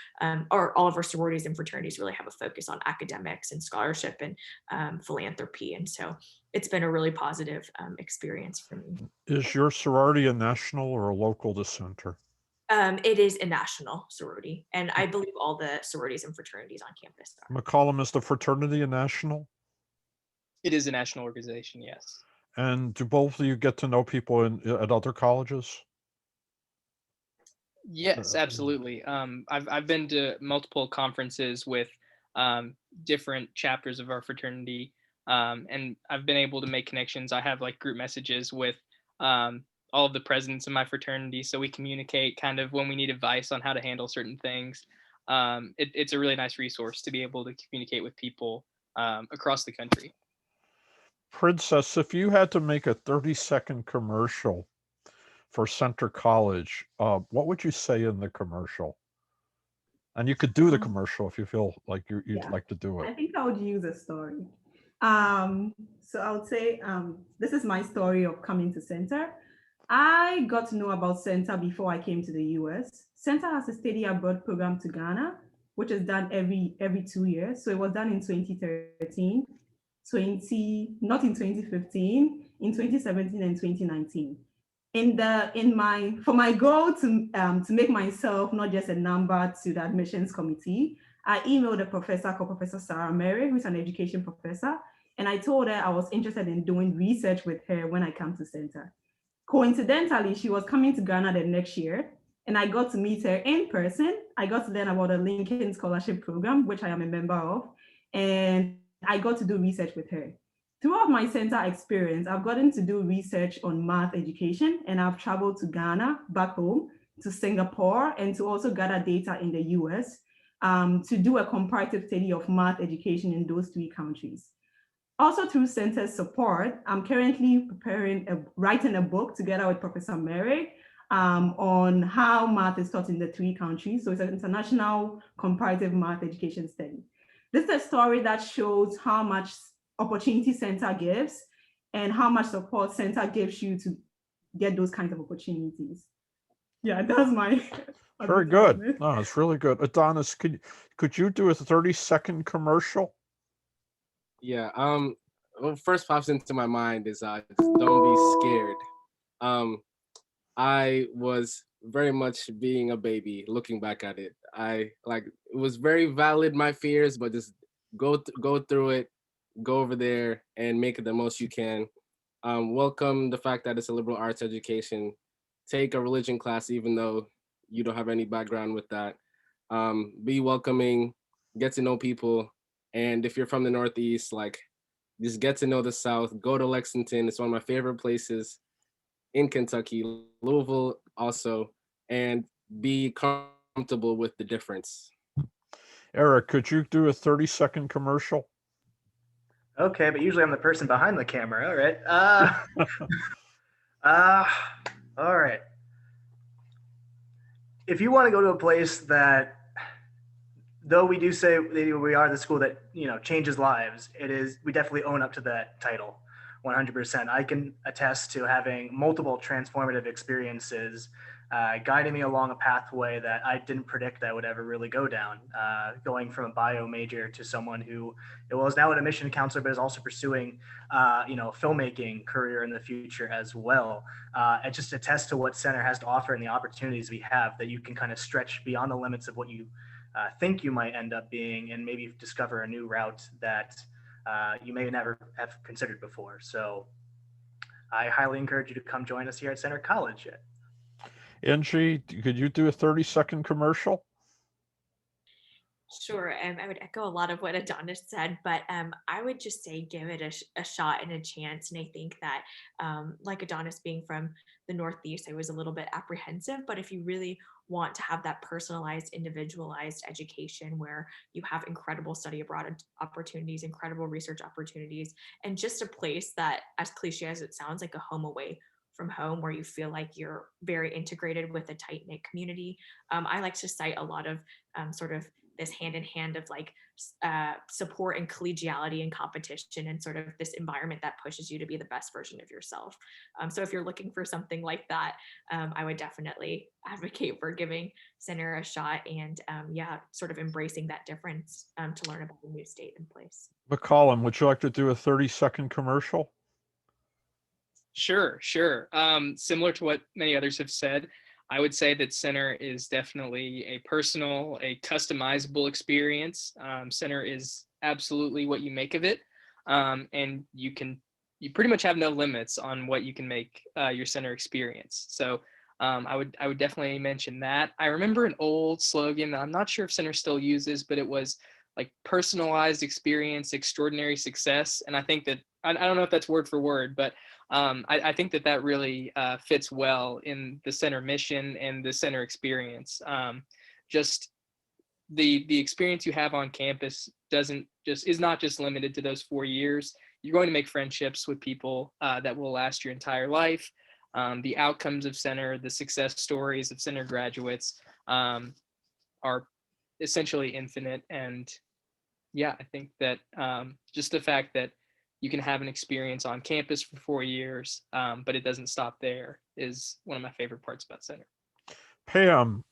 D: or all of our sororities and fraternities really have a focus on academics and scholarship and philanthropy. And so it's been a really positive experience for me.
A: Is your sorority a national or a local dissenter?
D: It is a national sorority, and I believe all the sororities and fraternities on campus are.
A: McCollum, is the fraternity a national?
F: It is a national organization, yes.
A: And do both of you get to know people at other colleges?
F: Yes, absolutely. I've been to multiple conferences with different chapters of our fraternity, and I've been able to make connections. I have like group messages with all of the presidents of my fraternity, so we communicate kind of when we need advice on how to handle certain things. It's a really nice resource to be able to communicate with people across the country.
A: Princess, if you had to make a 30-second commercial for Center College, what would you say in the commercial? And you could do the commercial if you feel like you'd like to do it.
E: I think I would use a story. So I would say this is my story of coming to Center. I got to know about Center before I came to the US. Center has a study abroad program to Ghana, which is done every 2 years. So it was done in 2013, not in 2015, in 2017 and 2019. For my goal to make myself not just a number to the admissions committee, I emailed a professor called Professor Sarah Mary, who's an education professor, and I told her I was interested in doing research with her when I come to Center. Coincidentally, she was coming to Ghana the next year, and I got to meet her in person. I got to learn about the Lincoln Scholarship Program, which I am a member of, and I got to do research with her. Throughout my Center experience, I've gotten to do research on math education, and I've traveled to Ghana, back home, to Singapore, and to also gather data in the US to do a comparative study of math education in those 3 countries. Also through Center's support, I'm currently writing a book together with Professor Merrick on how math is taught in the 3 countries. So it's an international comparative math education study. This is a story that shows how much opportunity Center gives and how much support Center gives you to get those kinds of opportunities. Yeah, that's my.
A: Very good. No, it's really good. Adonis, could you do a 30-second commercial?
G: Yeah. What first pops into my mind is just don't be scared. I was very much being a baby looking back at it. It was very valid, my fears, but just go through it, go over there and make it the most you can. Welcome the fact that it's a liberal arts education. Take a religion class, even though you don't have any background with that. Be welcoming, get to know people. And if you're from the Northeast, just get to know the South, go to Lexington. It's one of my favorite places in Kentucky. Louisville also, and be comfortable with the difference.
A: Eric, could you do a 30-second commercial?
B: Okay, but usually I'm the person behind the camera. All right. Uh, all right. If you want to go to a place that, though we do say we are the school that changes lives, we definitely own up to that title, 100%. I can attest to having multiple transformative experiences, guiding me along a pathway that I didn't predict I would ever really go down. Going from a bio major to someone who is now an admission counselor, but is also pursuing, filmmaking career in the future as well. And just attest to what Center has to offer and the opportunities we have, that you can kind of stretch beyond the limits of what you think you might end up being, and maybe discover a new route that you may never have considered before. So I highly encourage you to come join us here at Center College.
A: Angie, could you do a 30-second commercial?
D: Sure. I would echo a lot of what Adonis said, but I would just say give it a shot and a chance. And I think that, like Adonis being from the Northeast, I was a little bit apprehensive, but if you really want to have that personalized, individualized education where you have incredible study abroad opportunities, incredible research opportunities, and just a place that, as cliche as it sounds, like a home away from home, where you feel like you're very integrated with a tight-knit community. I like to cite a lot of sort of this hand in hand of like support and collegiality and competition, and sort of this environment that pushes you to be the best version of yourself. So if you're looking for something like that, I would definitely advocate for giving Center a shot, and sort of embracing that difference to learn about a new state and place.
A: McCollum, would you like to do a 30-second commercial?
F: Sure. Similar to what many others have said, I would say that Center is definitely a personal, a customizable experience. Center is absolutely what you make of it. And you pretty much have no limits on what you can make your Center experience. So I would definitely mention that. I remember an old slogan that I'm not sure if Center still uses, but it was like personalized experience, extraordinary success. And I think that, I don't know if that's word for word, but I think that really fits well in the Center mission and the Center experience. Just the experience you have on campus is not just limited to those 4 years. You're going to make friendships with people that will last your entire life. The outcomes of Center, the success stories of Center graduates are essentially infinite. And yeah, I think that just the fact that you can have an experience on campus for 4 years, but it doesn't stop there, is one of my favorite parts about Center.
A: Pam,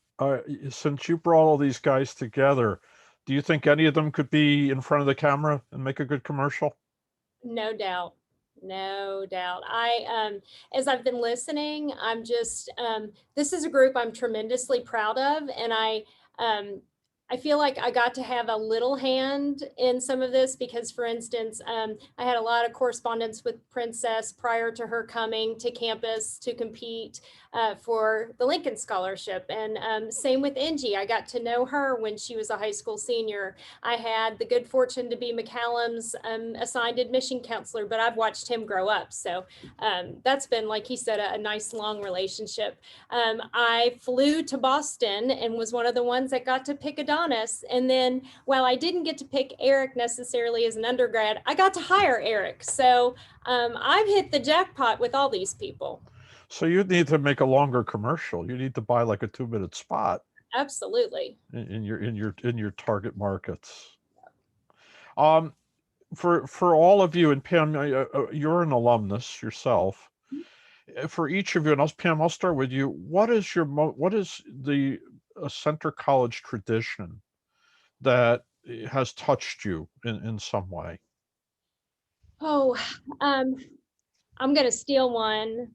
A: since you brought all these guys together, do you think any of them could be in front of the camera and make a good commercial?
C: No doubt. As I've been listening, I'm just, this is a group I'm tremendously proud of. And I feel like I got to have a little hand in some of this because, for instance, I had a lot of correspondence with Princess prior to her coming to campus to compete for the Lincoln Scholarship. And same with Angie. I got to know her when she was a high school senior. I had the good fortune to be McCallum's assigned admission counselor, but I've watched him grow up. So that's been, like he said, a nice long relationship. I flew to Boston and was one of the ones that got to pick Adonis. And then while I didn't get to pick Eric necessarily as an undergrad, I got to hire Eric. So I've hit the jackpot with all these people.
A: So you need to make a longer commercial. You need to buy like a 2-minute spot.
C: Absolutely.
A: In your target markets. For all of you, and Pam, you're an alumnus yourself. For each of you, and Pam, I'll start with you. What is the Center College tradition that has touched you in some way?
C: Oh, I'm going to steal one.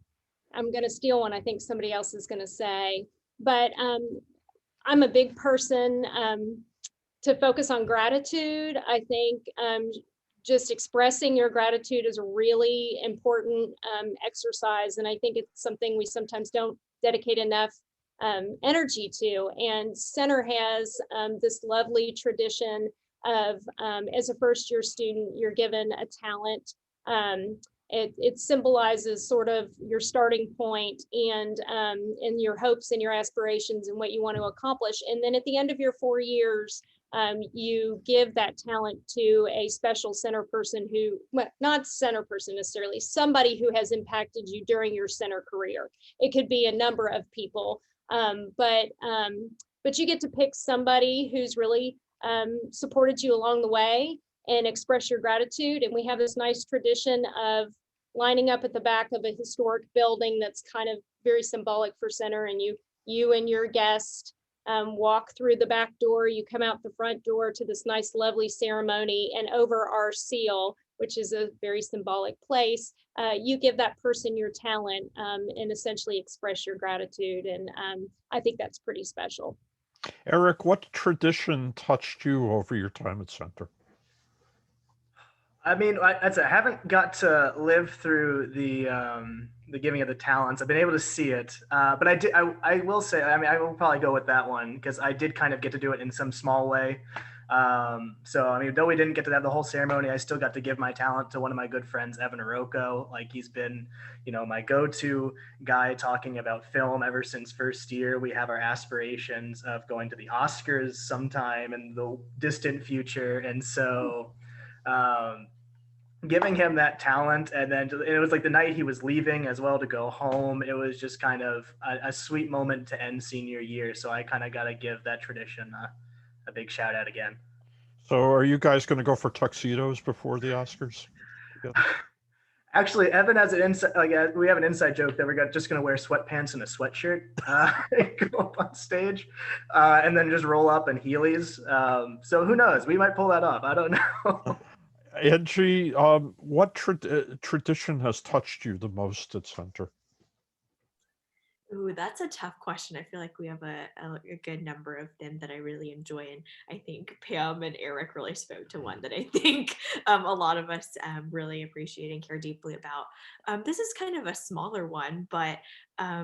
C: I think somebody else is going to say, but I'm a big person to focus on gratitude. I think just expressing your gratitude is a really important exercise. And I think it's something we sometimes don't dedicate enough energy to. And Center has this lovely tradition of, as a first-year student, you're given a talent. it symbolizes sort of your starting point and your hopes and your aspirations and what you want to accomplish. And then at the end of your 4 years, you give that talent to a special center person who, well, not center person necessarily, somebody who has impacted you during your center career. It could be a number of people, but you get to pick somebody who's really supported you along the way and express your gratitude. And we have this nice tradition of lining up at the back of a historic building that's kind of very symbolic for center, and you and your guest walk through the back door, you come out the front door to this nice, lovely ceremony, and over our seal, which is a very symbolic place, you give that person your talent and essentially express your gratitude. And I think that's pretty special.
A: Eric, what tradition touched you over your time at Center?
B: I mean, I haven't got to live through the giving of the talents. I've been able to see it, but I will say, I mean, I will probably go with that one because I did kind of get to do it in some small way. So I mean, though we didn't get to have the whole ceremony, I still got to give my talent to one of my good friends, Evan Aroko. Like, he's been, my go-to guy talking about film ever since first year. We have our aspirations of going to the Oscars sometime in the distant future, and so. Giving him that talent, and then it was like the night he was leaving as well to go home. It was just kind of a sweet moment to end senior year. So I kind of got to give that tradition a big shout out again.
A: So are you guys going to go for tuxedos before the Oscars? Yeah.
B: Actually, Evan has an inside, we have an inside joke that we're just going to wear sweatpants and a sweatshirt, go up on stage, and then just roll up in Heelys. So who knows? We might pull that off. I don't know.
A: Angie, what tradition has touched you the most at Center?
D: Ooh, that's a tough question. I feel like we have a good number of them that I really enjoy. And I think Pam and Eric really spoke to one that I think a lot of us really appreciate and care deeply about. This is kind of a smaller one, but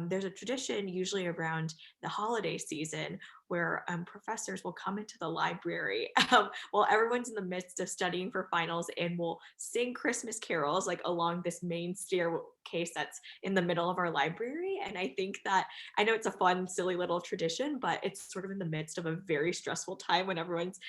D: there's a tradition usually around the holiday season where professors will come into the library while everyone's in the midst of studying for finals and will sing Christmas carols like along this main staircase that's in the middle of our library. And I think that, I know it's a fun, silly little tradition, but it's sort of in the midst of a very stressful time when everyone's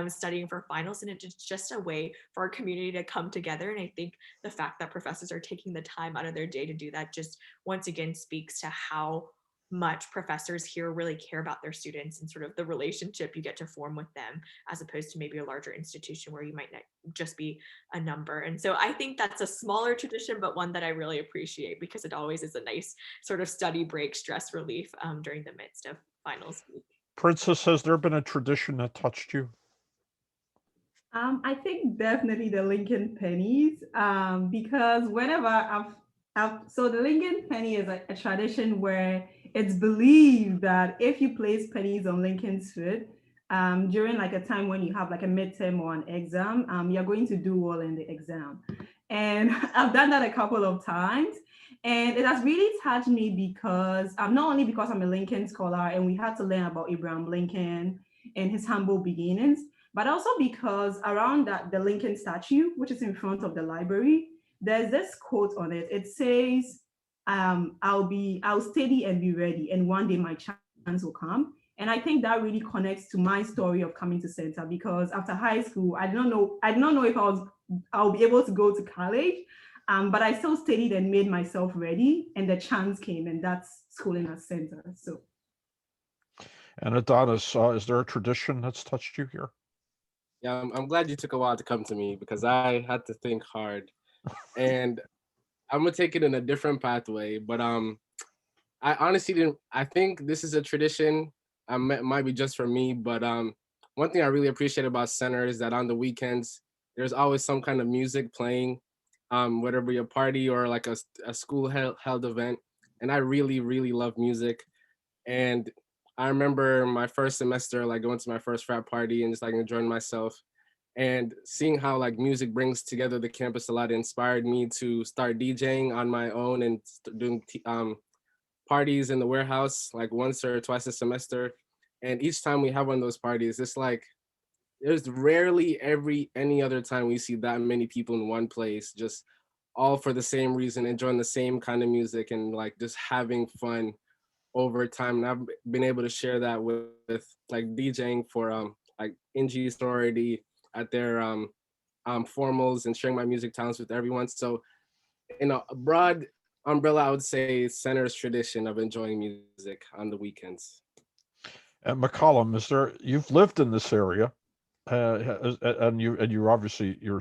D: studying for finals. And it's just a way for our community to come together. And I think the fact that professors are taking the time out of their day to do that just once again speaks to how much professors here really care about their students and sort of the relationship you get to form with them, as opposed to maybe a larger institution where you might not just be a number. And so I think that's a smaller tradition, but one that I really appreciate because it always is a nice sort of study break, stress relief during the midst of finals week.
A: Princess, has there been a tradition that touched you?
E: I think definitely the Lincoln pennies, because whenever so the Lincoln penny is a tradition where it's believed that if you place pennies on Lincoln's foot during like a time when you have like a midterm or an exam, you're going to do well in the exam. And I've done that a couple of times. And it has really touched me because not only because I'm a Lincoln scholar and we had to learn about Abraham Lincoln and his humble beginnings, but also because around the Lincoln statue, which is in front of the library, there's this quote on it. It says, I'll steady and be ready, and one day my chance will come. And I think that really connects to my story of coming to Center, because after high school, I did not know if I'll be able to go to college, but I still studied and made myself ready, and the chance came, and that's schooling at Center. So.
A: And Adonis, is there a tradition that's touched you here?
G: Yeah, I'm glad you took a while to come to me because I had to think hard. And I'm gonna take it in a different pathway, but I honestly didn't. I think this is a tradition. It might be just for me, but one thing I really appreciate about Center is that on the weekends there's always some kind of music playing, whether it be a party or like a school held event. And I really, really love music. And I remember my first semester, like going to my first frat party and just like enjoying myself. And seeing how like music brings together the campus a lot inspired me to start DJing on my own and doing parties in the warehouse like once or twice a semester. And each time we have one of those parties, it's like there's rarely any other time we see that many people in one place just all for the same reason, enjoying the same kind of music and like just having fun over time. And I've been able to share that with like DJing for like NG sorority at their formals and sharing my music talents with everyone. So in a broad umbrella, I would say Center's tradition of enjoying music on the weekends.
A: And McCollum, you've lived in this area, and you're obviously you're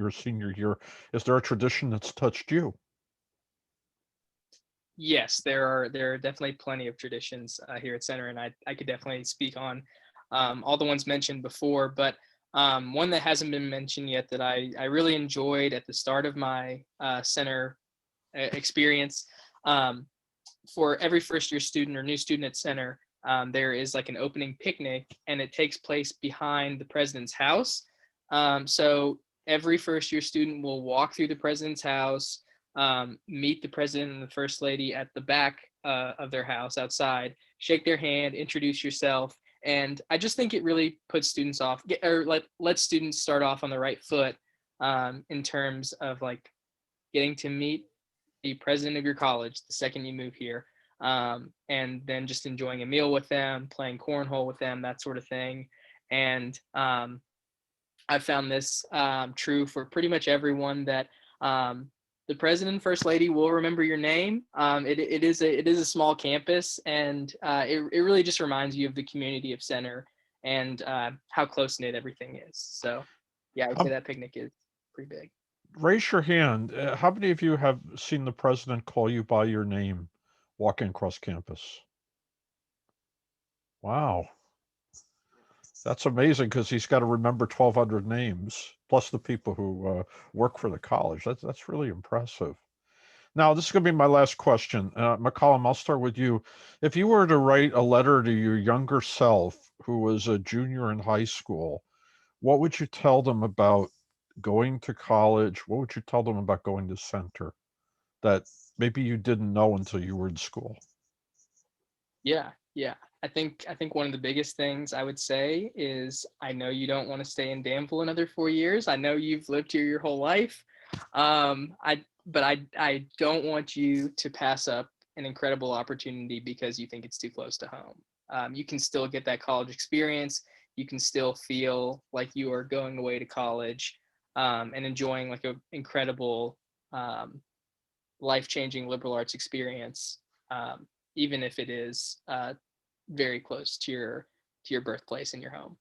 A: a senior here. Is there a tradition that's touched you?
F: Yes, there are definitely plenty of traditions here at Center, and I could definitely speak on all the ones mentioned before, but one that hasn't been mentioned yet that I really enjoyed at the start of my Center experience. For every first year student or new student at Center, there is like an opening picnic, and it takes place behind the president's house. So every first year student will walk through the president's house, meet the president and the first lady at the back of their house outside, shake their hand, introduce yourself. And I just think it really puts students off, or let students start off on the right foot in terms of like getting to meet the president of your college the second you move here, and then just enjoying a meal with them, playing cornhole with them, that sort of thing. And I found this true for pretty much everyone, that the president and first lady will remember your name. It is a small campus, and it really just reminds you of the community of Center and how close knit everything is. So yeah, I would say that picnic is pretty big.
A: Raise your hand. How many of you have seen the president call you by your name walking across campus? Wow. That's amazing, because he's got to remember 1,200 names, plus the people who work for the college. That's really impressive. Now, this is going to be my last question. McCollum, I'll start with you. If you were to write a letter to your younger self who was a junior in high school, what would you tell them about going to college? What would you tell them about going to Center that maybe you didn't know until you were in school?
F: Yeah. I think one of the biggest things I would say is, I know you don't want to stay in Danville another 4 years. I know you've lived here your whole life. But I don't want you to pass up an incredible opportunity because you think it's too close to home. You can still get that college experience. You can still feel like you are going away to college and enjoying like an incredible life-changing liberal arts experience, even if it is very close to your birthplace and your home.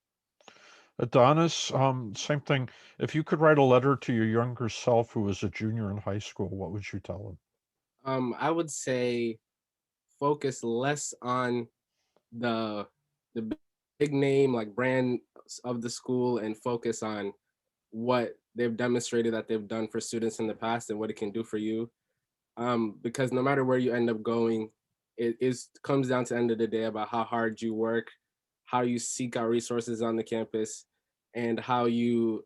A: Adonis, same thing. If you could write a letter to your younger self who was a junior in high school, what would you tell him?
G: I would say focus less on the big name like brand of the school, and focus on what they've demonstrated that they've done for students in the past and what it can do for you. Because no matter where you end up going, it comes down to the end of the day about how hard you work, how you seek out resources on the campus, and how you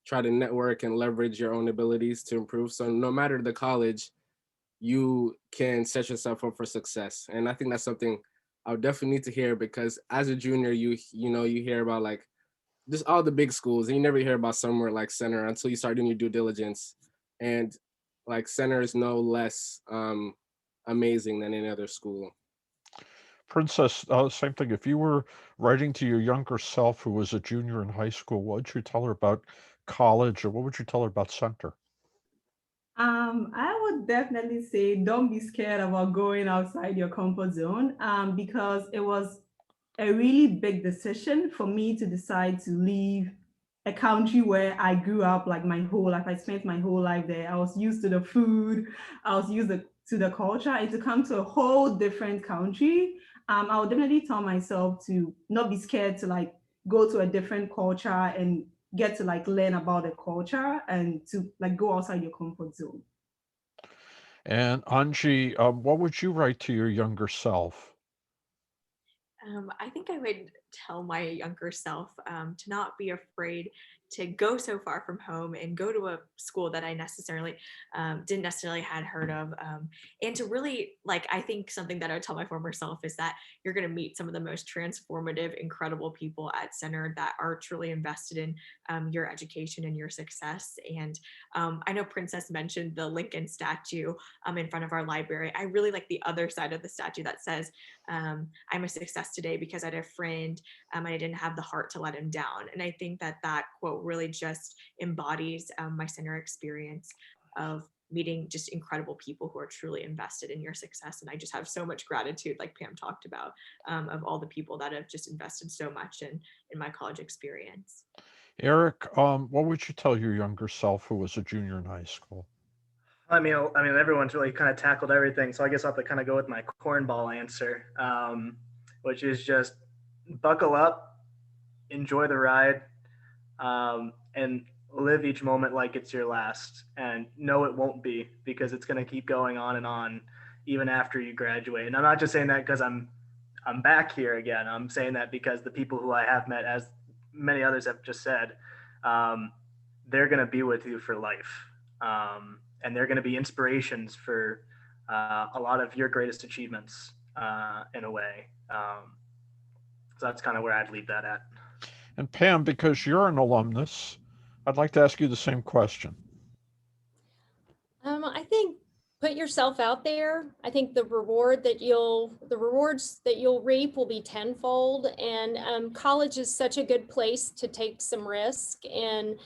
G: try to network and leverage your own abilities to improve. So no matter the college, you can set yourself up for success. And I think that's something I would definitely need to hear, because as a junior, you hear about like just all the big schools, and you never hear about somewhere like Center until you start doing your due diligence. And like Center is no less amazing than any other school.
A: Princess, same thing. If you were writing to your younger self who was a junior in high school, what would you tell her about college, or what would you tell her about Center?
E: I would definitely say don't be scared about going outside your comfort zone, because it was a really big decision for me to decide to leave a country where I grew up like my whole life. I spent my whole life there. I was used to the food, I was used to the culture, and to come to a whole different country, I would definitely tell myself to not be scared to like go to a different culture and get to like learn about the culture, and to like go outside your comfort zone.
A: And Anji, what would you write to your younger self?
D: I think I would tell my younger self to not be afraid to go so far from home and go to a school that I necessarily didn't necessarily had heard of, and to really, like, I think something that I would tell my former self is that you're going to meet some of the most transformative, incredible people at Center that are truly invested in your education and your success. And I know Princess mentioned the Lincoln statue in front of our library. I really like the other side of the statue that says, I'm a success today because I had a friend and I didn't have the heart to let him down. And I think that that quote really just embodies my Center experience of meeting just incredible people who are truly invested in your success. And I just have so much gratitude, like Pam talked about, of all the people that have just invested so much in my college experience.
A: Eric, what would you tell your younger self who was a junior in high school?
B: I mean, everyone's really kind of tackled everything, so I guess I'll have to kind of go with my cornball answer, which is just buckle up, enjoy the ride, and live each moment like it's your last. And no, it won't be, because it's going to keep going on and on even after you graduate. And I'm not just saying that because I'm back here again. I'm saying that because the people who I have met, as many others have just said, they're going to be with you for life. And they're going to be inspirations for a lot of your greatest achievements in a way. So that's kind of where I'd leave that at.
A: And Pam, because you're an alumnus, I'd like to ask you the same question.
C: I think put yourself out there. I think the rewards that you'll reap will be tenfold. And college is such a good place to take some risk and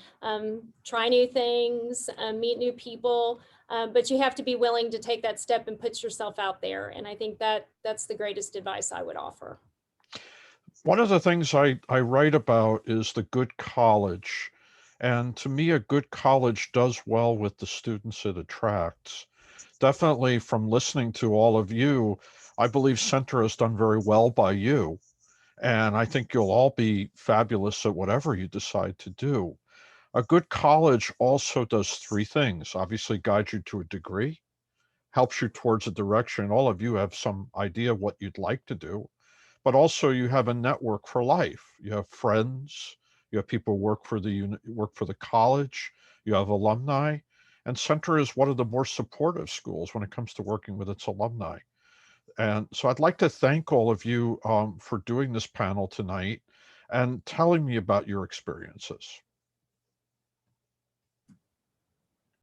C: try new things, meet new people. But you have to be willing to take that step and put yourself out there. And I think that's the greatest advice I would offer.
A: One of the things I write about is the good college. And to me, a good college does well with the students it attracts. Definitely from listening to all of you, I believe Center has done very well by you. And I think you'll all be fabulous at whatever you decide to do. A good college also does three things: obviously guides you to a degree, helps you towards a direction. All of you have some idea what you'd like to do, but also you have a network for life. You have friends, you have people who work for the college, you have alumni, and Center is one of the more supportive schools when it comes to working with its alumni. And so I'd like to thank all of you for doing this panel tonight and telling me about your experiences.